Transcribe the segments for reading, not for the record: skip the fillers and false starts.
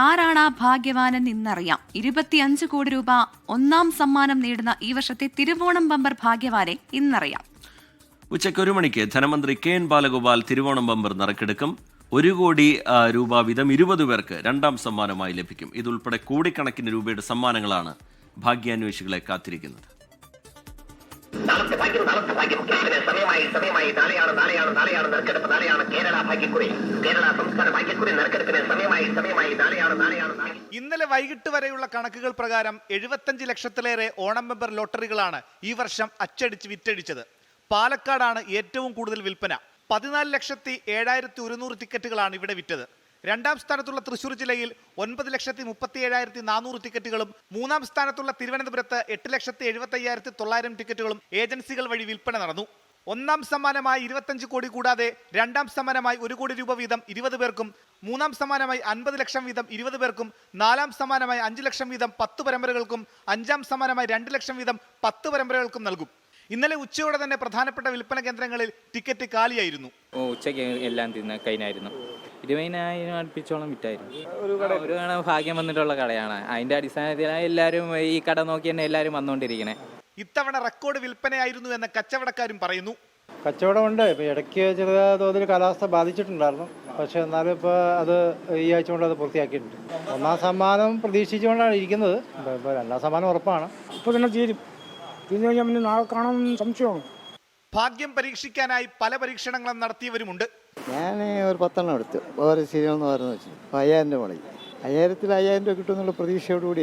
ആരാണ് ആ ഭാഗ്യവാനെന്ന് ഇന്നറിയാം. 25 കോടി രൂപ ഒന്നാം സമ്മാനം നേടുന്ന ഈ വർഷത്തെ തിരുവോണം ബമ്പർ ഭാഗ്യവാനെ ഇന്നറിയാം. ഉച്ചയ്ക്ക് 1 മണിക്ക് ധനമന്ത്രി കെ.എൻ. ബാലഗോപാൽ തിരുവോണം ബമ്പർ നറുക്കെടുക്കും. 1 കോടി രൂപ വീതം 20 പേർക്ക് രണ്ടാം സമ്മാനമായി ലഭിക്കും. ഇതുൾപ്പെടെ കോടിക്കണക്കിന് രൂപയുടെ സമ്മാനങ്ങളാണ് ഭാഗ്യാന്വേഷികളെ കാത്തിരിക്കുന്നത്. ഇന്നലെ വൈകിട്ട് വരെയുള്ള കണക്കുകൾ പ്രകാരം 75 ലക്ഷത്തിലേറെ ഓണം ബമ്പർ ലോട്ടറികളാണ് ഈ വർഷം അച്ചടിച്ച് വിറ്റഴിച്ചത്. പാലക്കാടാണ് ഏറ്റവും കൂടുതൽ വിൽപ്പന. 14,07,100 ടിക്കറ്റുകളാണ് ഇവിടെ വിറ്റത്. രണ്ടാം സ്ഥാനത്തുള്ള തൃശൂർ ജില്ലയിൽ 9,37,400 ടിക്കറ്റുകളും മൂന്നാം സ്ഥാനത്തുള്ള തിരുവനന്തപുരത്ത് 8,75,900 ടിക്കറ്റുകളും ഏജൻസികൾ വഴി വിൽപ്പന നടന്നു. ഒന്നാം സമ്മാനമായി 25 കോടി കൂടാതെ രണ്ടാം സമ്മാനമായി 1 കോടി രൂപ വീതം 20 പേർക്കും, മൂന്നാം സമ്മാനമായി 50 ലക്ഷം വീതം 20 പേർക്കും, നാലാം സമ്മാനമായി 5 ലക്ഷം വീതം 10 പരമ്പരകൾക്കും, അഞ്ചാം സമ്മാനമായി 2 ലക്ഷം വീതം 10 പരമ്പരകൾക്കും നൽകും. ഇന്നലെ ഉച്ചയോടെ തന്നെ പ്രധാനപ്പെട്ട വിൽപ്പന കേന്ദ്രങ്ങളിൽ ടിക്കറ്റ് കാലിയായിരുന്നു. ഉച്ചയ്ക്ക് എല്ലാം കഴിഞ്ഞായിരുന്നു. 20,000 അടുപ്പിച്ചോളം വിറ്റായിരുന്നു. ഒരു ഭാഗ്യം വന്നിട്ടുള്ള കടയാണ്. അതിന്റെ അടിസ്ഥാനത്തിലാണ് എല്ലാവരും ഈ കട നോക്കി തന്നെ എല്ലാവരും വന്നുകൊണ്ടിരിക്കണേ. ഇത്തവണ റെക്കോർഡ് വിൽപ്പനയായിരുന്നു എന്ന് കച്ചവടക്കാരും പറയുന്നു. കച്ചവടമുണ്ട്. ഇപ്പോൾ ഇടയ്ക്ക് ചെറിയ തോതിൽ കാലാവസ്ഥ ബാധിച്ചിട്ടുണ്ടായിരുന്നു. പക്ഷേ എന്നാലും ഇപ്പോൾ അത് ഈ ആഴ്ച കൊണ്ട് അത് പൂർത്തിയാക്കിയിട്ടുണ്ട്. ഒന്നാം സമ്മാനം പ്രതീക്ഷിച്ചുകൊണ്ടാണ് ഇരിക്കുന്നത്. ഇപ്പോൾ രണ്ടാം സമ്മാനം ഉറപ്പാണ്. ഇപ്പോൾ തന്നെ തീരും. തിരിഞ്ഞു കഴിഞ്ഞാൽ പിന്നെ നാളെ കാണാൻ സംശയമാണ്. ഭാഗ്യം പരീക്ഷിക്കാനായി പല പരീക്ഷണങ്ങളും നടത്തിയവരുമുണ്ട്. ഞാൻ ഒരു 10 എണ്ണം എടുത്തു. ഓരോ സീരിയലെന്ന് പറയുന്നത് വെച്ചു. 5,000 രൂപ മുടങ്ങി. 5,000 രൂപ കിട്ടുമെന്നുള്ള പ്രതീക്ഷയോടുകൂടി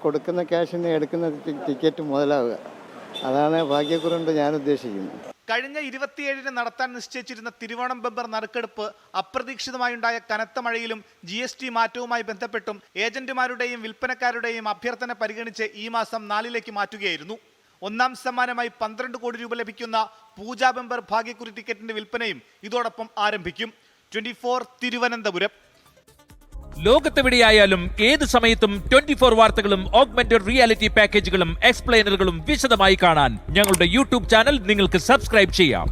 കൊടുക്കുന്ന ക്യാഷിന് എടുക്കുന്ന ടിക്കറ്റ് മുതലാവുക. അതാണ് ഭാഗ്യക്കുറണ്ട് ഞാൻ ഉദ്ദേശിക്കുന്നത്. കഴിഞ്ഞ 27-ന് നടത്താൻ നിശ്ചയിച്ചിരുന്ന തിരുവോണം ബമ്പർ നറുക്കെടുപ്പ് അപ്രതീക്ഷിതമായുണ്ടായ കനത്ത മഴയിലും GST മാറ്റവുമായി ബന്ധപ്പെട്ടും ഏജന്റുമാരുടെയും വിൽപ്പനക്കാരുടെയും അഭ്യർത്ഥന പരിഗണിച്ച് ഈ മാസം 4-ലേക്ക് മാറ്റുകയായിരുന്നു. ഒന്നാം സമ്മാനമായി 12 കോടി രൂപ ലഭിക്കുന്ന പൂജാ ബമ്പർ ഭാഗ്യക്കുറി ടിക്കറ്റിന്റെ വിൽപ്പനയും ഇതോടൊപ്പം ആരംഭിക്കും. 24 തിരുവനന്തപുരം. ലോകത്തെവിടെയായാലും ഏത് സമയത്തും 24 വാർത്തകളും ഓഗ്മെന്റഡ് റിയാലിറ്റി പാക്കേജുകളും എക്സ്പ്ലെയിനറുകളും വിശദമായി കാണാൻ ഞങ്ങളുടെ YouTube ചാനൽ നിങ്ങൾക്ക് സബ്സ്ക്രൈബ് ചെയ്യാം.